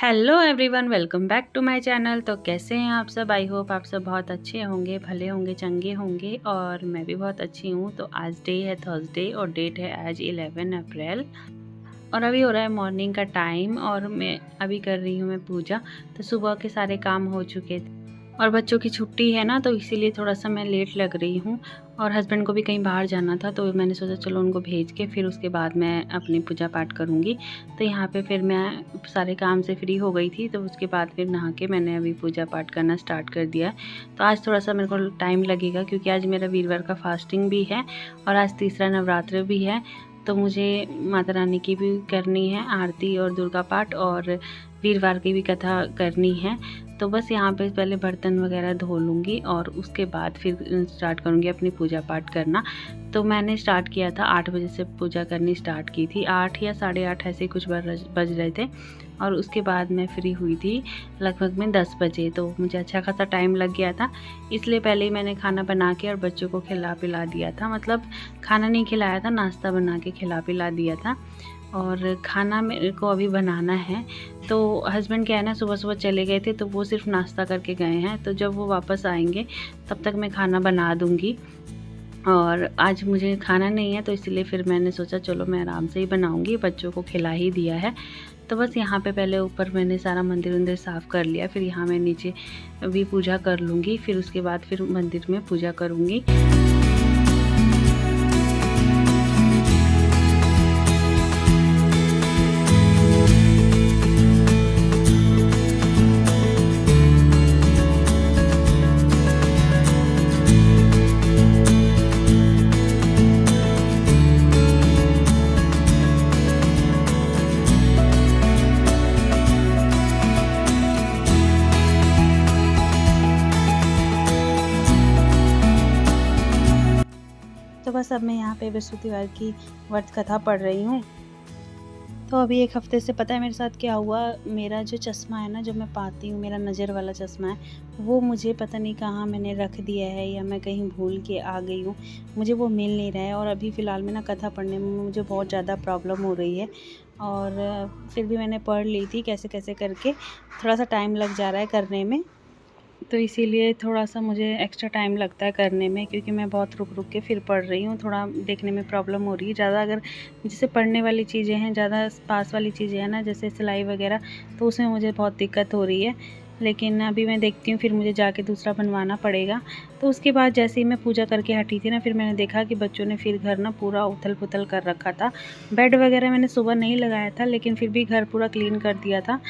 Hello everyone, welcome back to my channel. तो कैसे हैं आप सब? आई होप आप सब बहुत अच्छे होंगे, भले होंगे, चंगे होंगे। और मैं भी बहुत अच्छी हूँ। तो आज डे है थर्सडे और डेट है आज 11 अप्रैल और अभी हो रहा है मॉर्निंग का टाइम और मैं अभी कर रही हूँ मैं पूजा। तो सुबह के सारे काम हो चुके थे और बच्चों की छुट्टी है ना, तो इसीलिए थोड़ा सा मैं लेट लग रही हूँ। और हस्बैंड को भी कहीं बाहर जाना था तो मैंने सोचा चलो उनको भेज के फिर उसके बाद मैं अपनी पूजा पाठ करूँगी। तो यहाँ पे फिर मैं सारे काम से फ्री हो गई थी, तो उसके बाद फिर नहा के मैंने अभी पूजा पाठ करना स्टार्ट कर दिया है। तो आज थोड़ा सा मेरे को टाइम लगेगा क्योंकि आज मेरा वीरवार का फास्टिंग भी है और आज तीसरा नवरात्र भी है। तो मुझे माता रानी की भी करनी है आरती और दुर्गा पाठ और वीरवार की भी कथा करनी है। तो बस यहाँ पे पहले बर्तन वगैरह धो लूँगी और उसके बाद फिर स्टार्ट करूँगी अपनी पूजा पाठ करना। तो मैंने स्टार्ट किया था 8 बजे से पूजा करनी स्टार्ट की थी, 8 या 8:30 ऐसे कुछ बज रहे थे। और उसके बाद मैं फ्री हुई थी लगभग में 10 बजे। तो मुझे अच्छा खासा टाइम लग गया था, इसलिए पहले ही मैंने खाना बना के और बच्चों को खिला पिला दिया था। मतलब खाना नहीं खिलाया था, नाश्ता बना के खिला पिला दिया था। और खाना मेरे को अभी बनाना है। तो हस्बैंड क्या है ना, सुबह सुबह चले गए थे तो वो सिर्फ नाश्ता करके गए हैं। तो जब वो वापस आएंगे तब तक मैं खाना बना दूंगी। और आज मुझे खाना नहीं है तो इसलिए फिर मैंने सोचा चलो मैं आराम से ही बनाऊंगी, बच्चों को खिला ही दिया है। तो बस यहाँ पे पहले ऊपर मैंने सारा मंदिर वंदिर साफ़ कर लिया, फिर यहाँ मैं नीचे भी पूजा कर लूँगी, फिर उसके बाद फिर मंदिर में पूजा करूँगी। तो बस अब मैं यहाँ पे बृहस्पतिवार की व्रत कथा पढ़ रही हूँ। तो अभी एक हफ्ते से पता है मेरे साथ क्या हुआ, मेरा जो चश्मा है ना, जो मैं पाती हूँ, मेरा नज़र वाला चश्मा है, वो मुझे पता नहीं कहाँ मैंने रख दिया है या मैं कहीं भूल के आ गई हूँ, मुझे वो मिल नहीं रहा है। और अभी फ़िलहाल में ना कथा पढ़ने में मुझे बहुत ज़्यादा प्रॉब्लम हो रही है। और फिर भी मैंने पढ़ ली थी कैसे कैसे करके, थोड़ा सा टाइम लग जा रहा है करने में। तो इसीलिए थोड़ा सा मुझे एक्स्ट्रा टाइम लगता है करने में, क्योंकि मैं बहुत रुक रुक के फिर पढ़ रही हूँ। थोड़ा देखने में प्रॉब्लम हो रही है ज़्यादा। अगर जैसे पढ़ने वाली चीज़ें हैं, ज़्यादा पास वाली चीज़ें हैं ना, जैसे सिलाई वगैरह, तो उसमें मुझे बहुत दिक्कत हो रही है। लेकिन अभी मैं देखती हूँ, फिर मुझे जाके दूसरा बनवाना पड़ेगा। तो उसके बाद जैसे ही मैं पूजा करके हटी थी ना, फिर मैंने देखा कि बच्चों ने फिर घर ना पूरा उथल पुथल कर रखा था। बेड वगैरह मैंने सुबह नहीं लगाया था, लेकिन फिर भी घर पूरा क्लीन कर दिया था।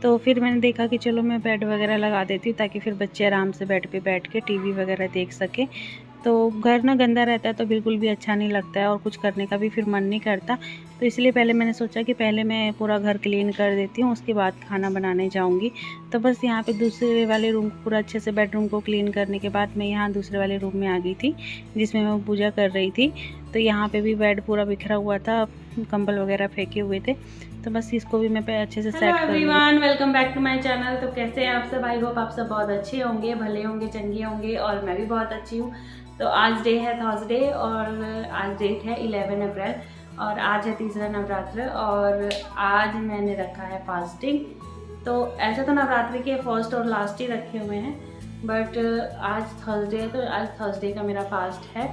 तो फिर मैंने देखा कि चलो मैं बेड वगैरह लगा देती हूँ ताकि फिर बच्चे आराम से बेड पे बैठ के टीवी वगैरह देख सके। तो घर ना गंदा रहता है तो बिल्कुल भी अच्छा नहीं लगता है और कुछ करने का भी फिर मन नहीं करता। तो इसलिए पहले मैंने सोचा कि पहले मैं पूरा घर क्लीन कर देती हूँ, उसके बाद खाना बनाने जाऊँगी। तो बस यहाँ पे दूसरे वाले रूम पूरा अच्छे से, बेडरूम को क्लीन करने के बाद मैं यहाँ दूसरे वाले रूम में आ गई थी जिसमें मैं पूजा कर रही थी। तो यहाँ पे भी बेड पूरा बिखरा हुआ था, कंबल वगैरह फेंके हुए थे। तो बस इसको भी मैं अच्छे से सेट कर लूँगी। Everyone, welcome back to my channel. तो कैसे हैं आप सब? आई होप आप सब बहुत अच्छे होंगे, भले होंगे, चंगे होंगे। और मैं भी बहुत अच्छी हूँ। तो आज डे है थर्सडे और आज डेट है 11 अप्रैल और आज है तीसरा नवरात्र और आज मैंने रखा है फास्टिंग। तो ऐसे तो नवरात्रि के फर्स्ट और लास्ट ही रखे हुए हैं, बट आज थर्सडे है तो आज थर्सडे का मेरा फास्ट है।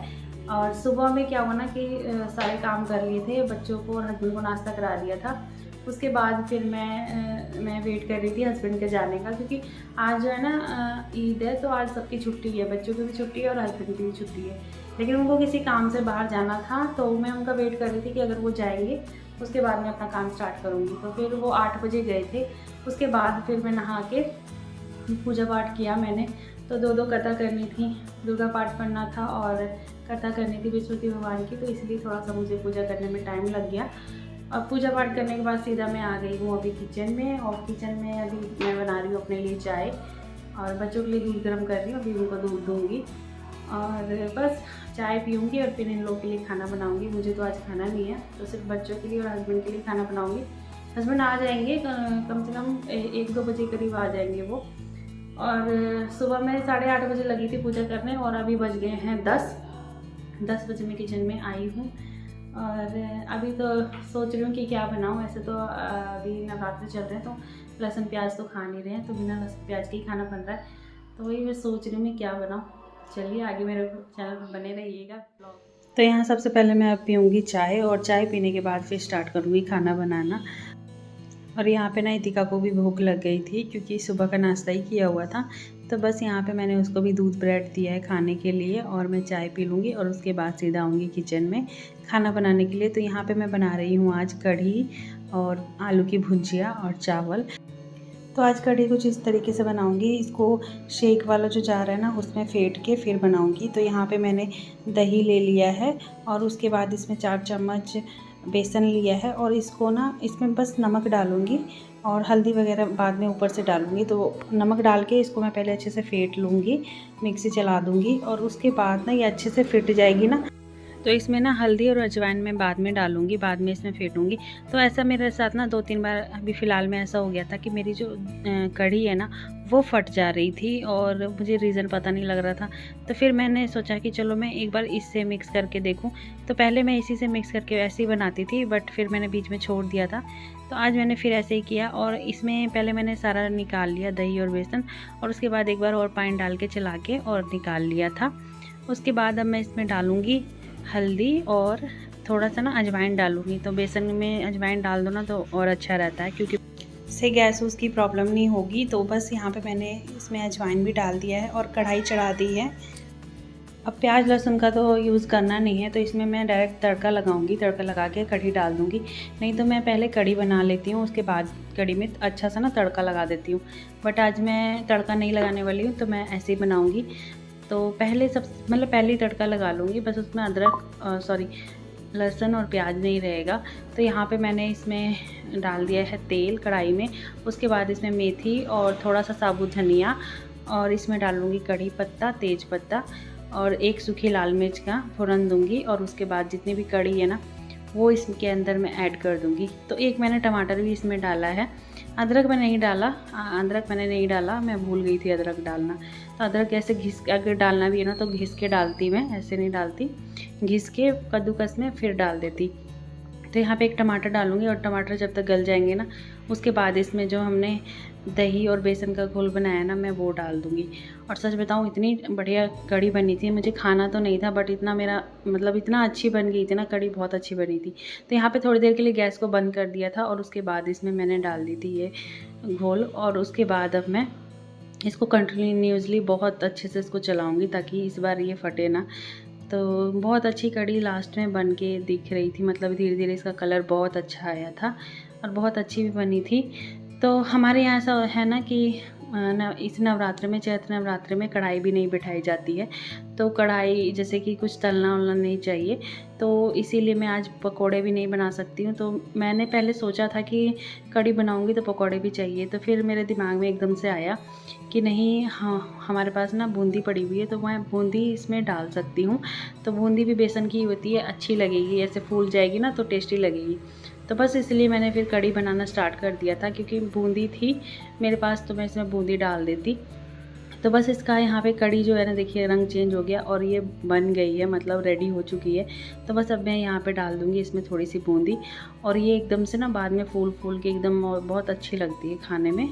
और सुबह में क्या हुआ ना कि सारे काम कर लिए थे, बच्चों को और हस्बैंड को नाश्ता करा दिया था। उसके बाद फिर मैं वेट कर रही थी हस्बैंड के जाने का, क्योंकि आज जो है ना ईद है, तो आज सबकी छुट्टी है, बच्चों की भी छुट्टी है और हस्बैंड की भी छुट्टी है। लेकिन उनको किसी काम से बाहर जाना था तो मैं उनका वेट कर रही थी कि अगर वो जाएंगे उसके बाद मैं अपना काम स्टार्ट करूँगी। तो फिर वो 8 बजे गए थे। उसके बाद फिर मैं नहा के पूजा पाठ किया मैंने। तो दो कथा करनी थी, दुर्गा पाठ पढ़ना था और कथा करनी थी बृहस्पति भगवान की। तो इसलिए थोड़ा सा मुझे पूजा करने में टाइम लग गया। और पूजा पाठ करने के बाद सीधा मैं आ गई हूँ अभी किचन में। और किचन में अभी मैं बना रही हूँ अपने लिए चाय और बच्चों के लिए दूध गर्म कर रही हूँ। अभी उनको दूध दूँगी और बस चाय पीऊँगी और फिर इन लोगों के लिए खाना बनाऊँगी। मुझे तो आज खाना नहीं है, तो सिर्फ बच्चों के लिए और हस्बैंड के लिए खाना बनाऊँगी। हस्बैंड आ जाएंगे कम से कम 1-2 बजे करीब आ जाएंगे वो। और सुबह मैं 8:30 बजे लगी थी पूजा करने और अभी बज गए हैं 10 बजे मैं किचन में आई हूँ। और अभी तो सोच रही हूँ कि क्या बनाऊँ। ऐसे तो अभी नवरात्रि चल रहे हैं तो लहसुन प्याज तो खा नहीं रहे हैं, तो बिना लहसुन प्याज के ही खाना बन रहा है। तो वही मैं सोच रही हूँ मैं क्या बनाऊँ। चलिए आगे मेरे चैनल पर बने रहिएगा ब्लॉग। तो यहाँ सबसे पहले मैं अब पीऊँगी चाय, और चाय पीने के बाद फिर स्टार्ट करूँगी खाना बनाना। और यहाँ पे ना इतिका को भी भूख लग गई थी क्योंकि सुबह का नाश्ता ही किया हुआ था। तो बस यहाँ पे मैंने उसको भी दूध ब्रेड दिया है खाने के लिए, और मैं चाय पी लूँगी और उसके बाद सीधा आऊँगी किचन में खाना बनाने के लिए। तो यहाँ पे मैं बना रही हूँ आज कढ़ी और आलू की भुजिया और चावल। तो आज कढ़ी कुछ इस तरीके से बनाऊंगी। इसको शेक वाला जो जार है ना उसमें फेंट के फिर बनाऊंगी। तो यहाँ पे मैंने दही ले लिया है और उसके बाद इसमें 4 चम्मच बेसन लिया है, और इसको ना इसमें बस नमक डालूंगी और हल्दी वगैरह बाद में ऊपर से डालूंगी। तो नमक डाल के इसको मैं पहले अच्छे से फेंट लूँगी, मिक्सी चला दूँगी, और उसके बाद ना ये अच्छे से फिट जाएगी ना, तो इसमें ना हल्दी और अजवाइन मैं बाद में डालूँगी, बाद में इसमें फेंटूँगी। तो ऐसा मेरे साथ ना 2-3 बार अभी फ़िलहाल में ऐसा हो गया था कि मेरी जो कढ़ी है ना वो फट जा रही थी और मुझे रीज़न पता नहीं लग रहा था। तो फिर मैंने सोचा कि चलो मैं एक बार इससे मिक्स करके देखूँ। तो पहले मैं इसी से मिक्स करके ऐसे ही बनाती थी, बट फिर मैंने बीच में छोड़ दिया था। तो आज मैंने फिर ऐसे ही किया, और इसमें पहले मैंने सारा निकाल लिया दही और बेसन, और उसके बाद एक बार और पानी डाल के चला के और निकाल लिया था। उसके बाद अब मैं इसमें डालूँगी हल्दी और थोड़ा सा ना अजवाइन डालूँगी। तो बेसन में अजवाइन डाल दो ना तो और अच्छा रहता है, क्योंकि इससे गैस उसकी प्रॉब्लम नहीं होगी। तो बस यहाँ पे मैंने इसमें अजवाइन भी डाल दिया है और कढ़ाई चढ़ा दी है। अब प्याज लहसुन का तो यूज़ करना नहीं है, तो इसमें मैं डायरेक्ट तड़का लगाऊंगी। तड़का लगा के कढ़ी डाल दूँगी। नहीं तो मैं पहले कढ़ी बना लेती हूँ, उसके बाद कढ़ी में अच्छा सा ना तड़का लगा देती हूँ। बट आज मैं तड़का नहीं लगाने वाली हूँ, तो मैं ऐसे ही बनाऊँगी। तो पहले पहले तड़का लगा लूँगी, बस उसमें लहसुन और प्याज नहीं रहेगा। तो यहाँ पे मैंने इसमें डाल दिया है तेल कढ़ाई में। उसके बाद इसमें मेथी और थोड़ा सा साबुत धनिया, और इसमें डालूँगी कढ़ी पत्ता, तेज पत्ता, और 1 सूखी लाल मिर्च का फ़ोरन दूँगी। और उसके बाद जितनी भी कढ़ी है ना वो इसके अंदर मैं ऐड कर दूँगी। तो एक मैंने टमाटर भी इसमें डाला है। अदरक मैंने नहीं डाला, मैं भूल गई थी अदरक डालना। तो अदरक ऐसे घिस अगर डालना भी है ना तो घिस के डालती मैं, ऐसे नहीं डालती। घिस के कद्दूकस में फिर डाल देती। तो यहाँ पे एक टमाटर डालूँगी, और टमाटर जब तक गल जाएंगे ना उसके बाद इसमें जो हमने दही और बेसन का घोल बनाया ना मैं वो डाल दूँगी। और सच बताऊँ इतनी बढ़िया कढ़ी बनी थी, मुझे खाना तो नहीं था बट इतना अच्छी बन गई थी ना कढ़ी, बहुत अच्छी बनी थी। तो यहाँ पे थोड़ी देर के लिए गैस को बंद कर दिया था, और उसके बाद इसमें मैंने डाल दी थी ये घोल। और उसके बाद अब मैं इसको कंटिन्यूसली बहुत अच्छे से इसको चलाऊँगी ताकि इस बार ये फटे ना। तो बहुत अच्छी कढ़ी लास्ट में बन के दिख रही थी, मतलब धीरे धीरे इसका कलर बहुत अच्छा आया था और बहुत अच्छी भी बनी थी। तो हमारे यहाँ ऐसा है ना कि इस नवरात्रि में, चैत्र नवरात्रि में कढ़ाई भी नहीं बिठाई जाती है। तो कढ़ाई जैसे कि कुछ तलना वलना नहीं चाहिए, तो इसीलिए मैं आज पकोड़े भी नहीं बना सकती हूँ। तो मैंने पहले सोचा था कि कढ़ी बनाऊँगी तो पकोड़े भी चाहिए, तो फिर मेरे दिमाग में एकदम से आया कि नहीं, हाँ हमारे पास ना बूंदी पड़ी हुई है तो मैं बूंदी इसमें डाल सकती हूँ। तो बूंदी भी बेसन की होती है, अच्छी लगेगी, ऐसे फूल जाएगी ना तो टेस्टी लगेगी। तो बस इसलिए मैंने फिर कढ़ी बनाना स्टार्ट कर दिया था, क्योंकि बूंदी थी मेरे पास तो मैं इसमें बूंदी डाल देती। तो बस इसका यहाँ पे कढ़ी जो है ना देखिए रंग चेंज हो गया और ये बन गई है, मतलब रेडी हो चुकी है। तो बस अब मैं यहाँ पे डाल दूँगी इसमें थोड़ी सी बूंदी, और ये एकदम से ना बाद में फूल फूल के एकदम बहुत अच्छी लगती है खाने में,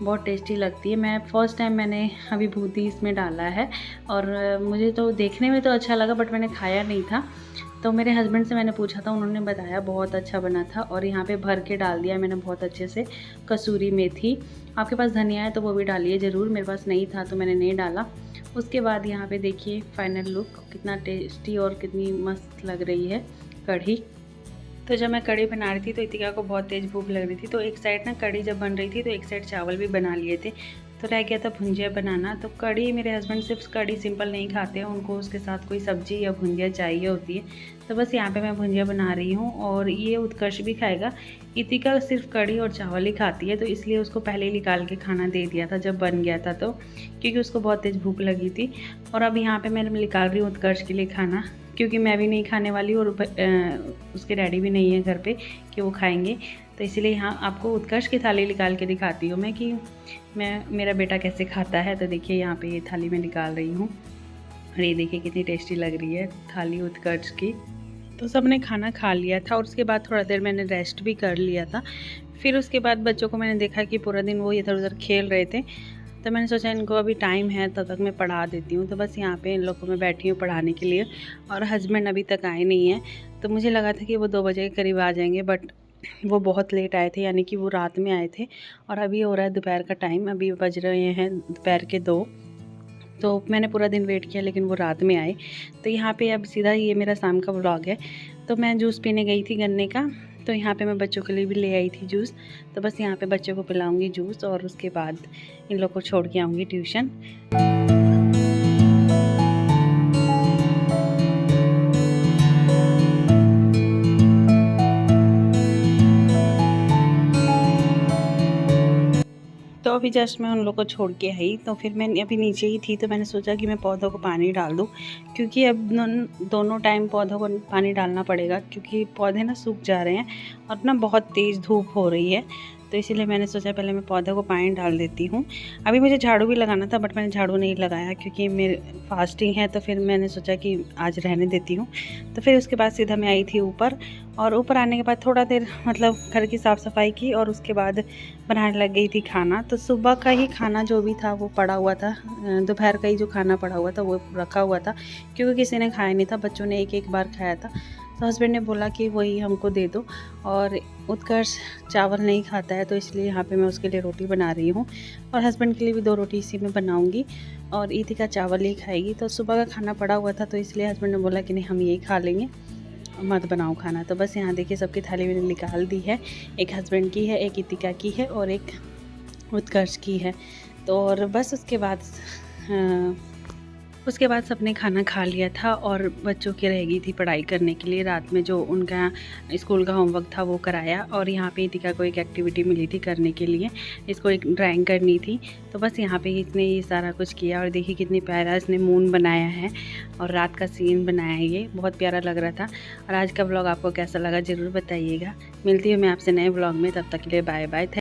बहुत टेस्टी लगती है। मैं फ़र्स्ट टाइम मैंने अभी बूंदी इसमें डाला है, और मुझे तो देखने में तो अच्छा लगा बट मैंने खाया नहीं था। तो मेरे हस्बैंड से मैंने पूछा था, उन्होंने बताया बहुत अच्छा बना था। और यहाँ पे भर के डाल दिया मैंने बहुत अच्छे से कसूरी मेथी। आपके पास धनिया है तो वो भी डालिए ज़रूर, मेरे पास नहीं था तो मैंने नहीं डाला। उसके बाद यहाँ पे देखिए फाइनल लुक कितना टेस्टी और कितनी मस्त लग रही है कढ़ी। तो जब मैं कढ़ी बना रही थी तो इतिका को बहुत तेज़ भूख लग रही थी, तो एक साइड ना कढ़ी जब बन रही थी तो एक साइड चावल भी बना लिए थे, तो रह गया था भुंजिया बनाना। तो कढ़ी, मेरे हस्बैंड सिर्फ कढ़ी सिंपल नहीं खाते हैं, उनको उसके साथ कोई सब्जी या भुंजिया चाहिए होती है। तो बस यहाँ पे मैं भुंजिया बना रही हूँ, और ये उत्कर्ष भी खाएगा। इतिका सिर्फ कढ़ी और चावल ही खाती है, तो इसलिए उसको पहले ही निकाल के खाना दे दिया था जब बन गया था, तो क्योंकि उसको बहुत तेज़ भूख लगी थी। और अब यहाँ पर मैं निकाल रही हूँ उत्कर्ष के लिए खाना, क्योंकि मैं भी नहीं खाने वाली और उसके डैडी भी नहीं है घर पे कि वो खाएंगे। तो इसीलिए यहाँ आपको उत्कर्ष की थाली निकाल के दिखाती हूँ मैं कि मेरा बेटा कैसे खाता है। तो देखिए यहाँ पे ये थाली मैं निकाल रही हूँ, और ये देखिए कितनी टेस्टी लग रही है थाली उत्कर्ष की। तो सबने खाना खा लिया था और उसके बाद थोड़ा देर मैंने रेस्ट भी कर लिया था। फिर उसके बाद बच्चों को मैंने देखा कि पूरा दिन वो इधर-उधर खेल रहे थे, तो मैंने सोचा इनको अभी टाइम है तब तक मैं पढ़ा देती हूँ। तो बस यहाँ पे इन लोग को मैं बैठी हूँ पढ़ाने के लिए और हस्बैंड अभी तक आए नहीं हैं। तो मुझे लगा था कि वो 2 बजे के करीब आ जाएँगे, बट वो बहुत लेट आए थे, यानी कि वो रात में आए थे और अभी हो रहा है दोपहर का टाइम, अभी बज रहे हैं दोपहर के 2। तो मैंने पूरा दिन वेट किया लेकिन वो रात में आए। तो यहाँ पे अब सीधा ये मेरा शाम का व्लॉग है। तो मैं जूस पीने गई थी गन्ने का, तो यहाँ पे मैं बच्चों के लिए भी ले आई थी जूस। तो बस यहाँ पे बच्चों को पिलाऊंगी जूस और उसके बाद इन लोग को छोड़ के आऊँगी ट्यूशन। तो अभी जस्ट मैं उन लोग को छोड़ के आई, तो फिर मैं अभी नीचे ही थी, तो मैंने सोचा कि मैं पौधों को पानी डाल दूँ, क्योंकि अब दोनों टाइम पौधों को पानी डालना पड़ेगा, क्योंकि पौधे ना सूख जा रहे हैं और ना बहुत तेज़ धूप हो रही है। तो इसीलिए मैंने सोचा पहले मैं पौधों को पानी डाल देती हूँ। अभी मुझे झाड़ू भी लगाना था, बट मैंने झाड़ू नहीं लगाया क्योंकि मेरे फास्टिंग है, तो फिर मैंने सोचा कि आज रहने देती हूँ। तो फिर उसके बाद सीधा मैं आई थी ऊपर, और ऊपर आने के बाद थोड़ा देर मतलब घर की साफ़ सफाई की और उसके बाद बनाने लग गई थी खाना। तो सुबह का ही खाना जो भी था वो पड़ा हुआ था, दोपहर का ही जो खाना पड़ा हुआ था वो रखा हुआ था, क्योंकि किसी ने खाया नहीं था, बच्चों ने एक एक बार खाया था। तो हस्बैंड ने बोला कि वही हमको दे दो, और उत्कर्ष चावल नहीं खाता है, तो इसलिए यहाँ पे मैं उसके लिए रोटी बना रही हूँ, और हस्बैंड के लिए भी 2 रोटी इसी में बनाऊँगी, और ईतिका चावल ही खाएगी। तो सुबह का खाना पड़ा हुआ था, तो इसलिए हस्बैंड ने बोला कि नहीं हम यही खा लेंगे, मत बनाओ खाना। तो बस यहाँ देखिए सबकी थाली मैंने निकाल दी है, एक हस्बैंड की है, एक ईतिका की है और एक उत्कर्ष की है। तो और बस उसके बाद सबने खाना खा लिया था और बच्चों की रह गई थी पढ़ाई करने के लिए। रात में जो उनका स्कूल का होमवर्क था वो कराया, और यहाँ पे ईतिका को एक एक्टिविटी मिली थी करने के लिए, इसको एक ड्राइंग करनी थी। तो बस यहाँ पे इसने ये सारा कुछ किया, और देखिए कितनी प्यारा इसने मून बनाया है और रात का सीन बनाया है, ये बहुत प्यारा लग रहा था। और आज का ब्लॉग आपको कैसा लगा ज़रूर बताइएगा। मिलती हूँ मैं आपसे नए ब्लॉग में, तब तक के लिए बाय बाय।